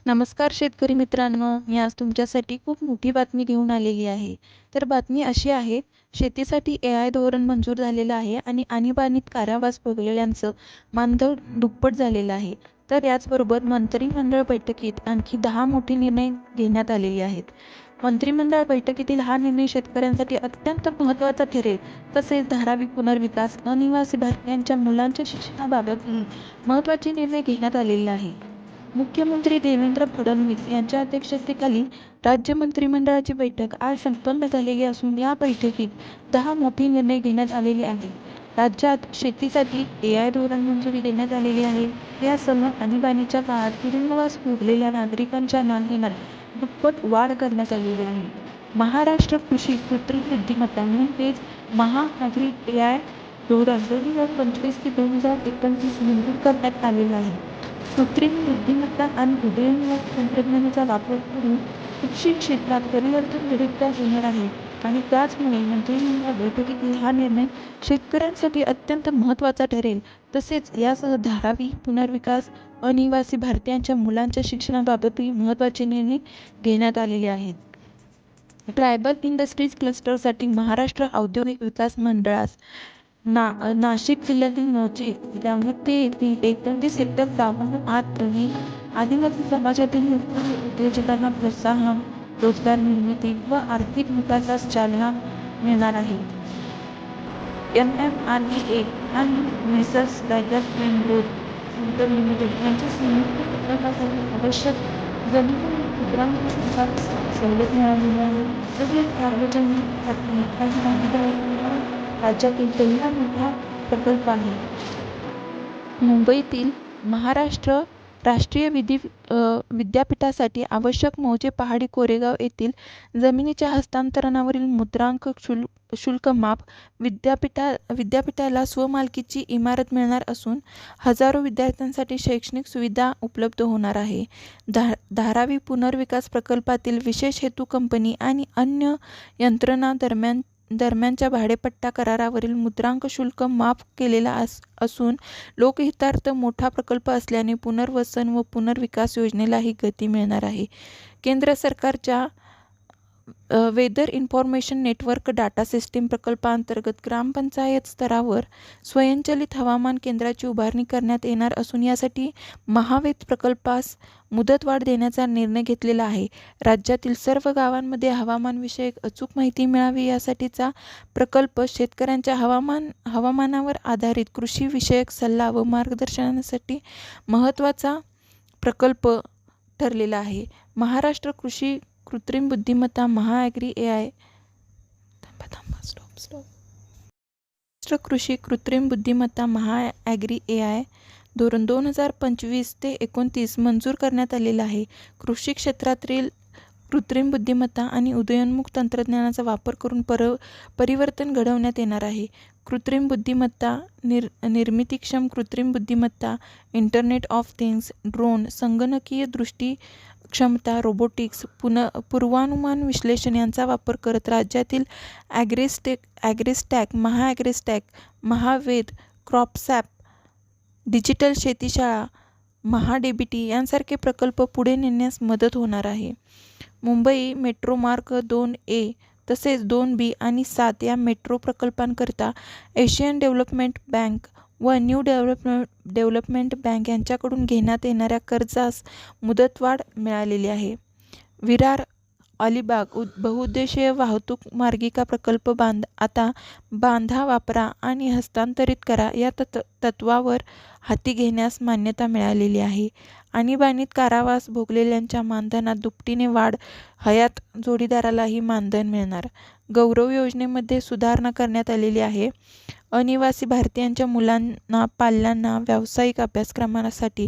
नमस्कार शेतकरी मित्रांनो, मी आज तुमच्यासाठी खूप मोठी बातमी घेऊन आलेली आहे. तर बातमी अशी आहे, शेतीसाठी AI धोरण मंजूर झालेलं आहे आणि आणीबाणीत कारावास भोगलेल्यांचं मानधन दुप्पट झालेलं आहे. तर याचबरोबर मंत्रिमंडळ बैठकीत आणखी 10 मोठे निर्णय घेण्यात आलेले आहेत. मंत्रिमंडळ बैठकीतील हा निर्णय शेतकऱ्यांसाठी अत्यंत महत्त्वाचा ठरेल. तसेच धारावी पुनर्विकास, अनिवासी भारतीयांच्या मुलांच्या शिक्षणाबाबत महत्त्वाचे निर्णय घेण्यात आलेले आहे. मुख्यमंत्री देवेंद्र फडणवीस यांच्या अध्यक्षतेखाली राज्य मंत्रिमंडळाची बैठक आज संपन्न झालेली असून या बैठकीत 10 मोठे निर्णय घेण्यात आलेले आहेत. राज्यात शेतीसाठी AI धोरण मंजुरी देण्यात आलेली आहे. यासह आणीबाणीच्या काळात तुरुंगवास भोगलेल्या नागरिकांच्या मानधनात दुप्पट वाढ करण्यात आलेली आहे. महाराष्ट्र कृषी कृत्रिम बुद्धिमत्ता म्हणजेच महाअग्री AI धोरण 2025 ते 2029 मंजूर करण्यात आलेलं आहे. कृत्रिम बुद्धिमत्ता आणि उदयोन्मुख तंत्रज्ञानाचा वापर करून कृषी क्षेत्रात परिवर्तन घडवता येणार आहे आणि त्याचमुळे मंत्रिमंडळ बैठकीतील हा निर्णय शेतकऱ्यांसाठी अत्यंत महत्त्वाचा ठरेल. तसेच यासह धारावी पुनर्विकास, अनिवासी भारतीयांच्या मुलांच्या शिक्षणाबाबतही महत्त्वाचे निर्णय घेण्यात आलेले आहेत. ट्रायबल इंडस्ट्रीज क्लस्टरसाठी महाराष्ट्र औद्योगिक विकास मंडळास नाशिक जिल्ह्यातील नवचे त्यामध्ये येथील 29 हेक्टर गावांना आणि आदिवासी समाजातील उद्योजकांना प्रोत्साहन, रोजगार निर्मिती व आर्थिक विकासास चालना मिळणार आहे. MMRDA आणि messrs development growth centre limited यांच्या संयुक्त उपक्रमासाठी आवश्यक जमीन मुद्रांक सवलत मिळालेली आहे. तसेच सार्वजनिक आणि भागीदारीचा राज्यातील पहिला मोठा प्रकल्प आहे. मुंबईतील महाराष्ट्र राष्ट्रीय विद्यापीठासाठी आवश्यक मौजे पहाडी कोरेगाव येथील जमिनीच्या हस्तांतरणावरील मुद्रांक शुल्क माफ, विद्यापीठाला स्वमालकीची इमारत मिळणार असून हजारो विद्यार्थ्यांसाठी शैक्षणिक सुविधा उपलब्ध होणार आहे. धारावी पुनर्विकास प्रकल्पातील विशेष हेतू कंपनी आणि अन्य यंत्रणा दरम्यानच्या भाडेपट्टा करारावरील मुद्रांक शुल्क माफ केलेला असून लोकहितार्थ मोठा प्रकल्प असल्याने पुनर्वसन व पुनर्विकास योजनेलाही गती मिळणार आहे. केंद्र सरकारच्या weather information network data system प्रकल्पांतर्गत ग्रामपंचायत स्तरावर स्वयंचलित हवामान केंद्राची उभारणी करण्यात येणार असून यासाठी महावेद प्रकल्पास मुदतवाढ देण्याचा निर्णय घेतलेला आहे. राज्यातील सर्व गावांमध्ये हवामानविषयक अचूक माहिती मिळावी यासाठीचा प्रकल्प शेतकऱ्यांच्या हवामानावर आधारित कृषीविषयक सल्ला व मार्गदर्शनासाठी महत्त्वाचा प्रकल्प ठरलेला आहे. महाराष्ट्र कृत्रिम बुद्धिमत्ता महाअग्री AI कृषी कृत्रिम बुद्धिमत्ता महाअग्री AI धोरण 2025 ते 29 मंजूर करण्यात आलेलं आहे. कृषी क्षेत्रातील कृत्रिम बुद्धिमत्ता आणि उदयोन्मुख तंत्रज्ञानाचा वापर करून परिवर्तन घडवण्यात येणार आहे. कृत्रिम बुद्धिमत्ता, निर्मितीक्षम कृत्रिम बुद्धिमत्ता, इंटरनेट ऑफ थिंग्स, ड्रोन, संगणकीय दृष्टी क्षमता, रोबोटिक्स, पूर्वानुमान विश्लेषण यांचा वापर करत राज्यातील ॲग्रिस्टॅक, महाॲग्रिस्टॅक, महावेद, क्रॉपसॅप, डिजिटल शेतीशाळा, महाडीबीटी यांसारखे प्रकल्प पुढे नेण्यास मदत होणार आहे. मुंबई मेट्रो मार्ग 2A तसेच 2B आणि 7 या मेट्रो प्रकल्पांकरिता एशियन डेव्हलपमेंट बँक व न्यू डेव्हलपमेंट बँक यांच्याकडून घेण्यात येणाऱ्या कर्जास मुदतवाढ मिळालेली आहे. विरार अलिबाग बहुउद्देशीय वाहतूक मार्गिका प्रकल्प आता बांधा, वापरा आणि हस्तांतरित करा या तत्वावर हाती घेण्यास मान्यता मिळालेली आहे. आणीबाणीत कारावास भोगलेल्यांच्या मानधनात दुपटीने वाढ, हयात जोडीदारालाही मानधन मिळणार. गौरव योजनेमध्ये सुधारणा करण्यात आलेली आहे. अनिवासी भारतीयांच्या मुलांना, पाल्यांना व्यावसायिक अभ्यासक्रमासाठी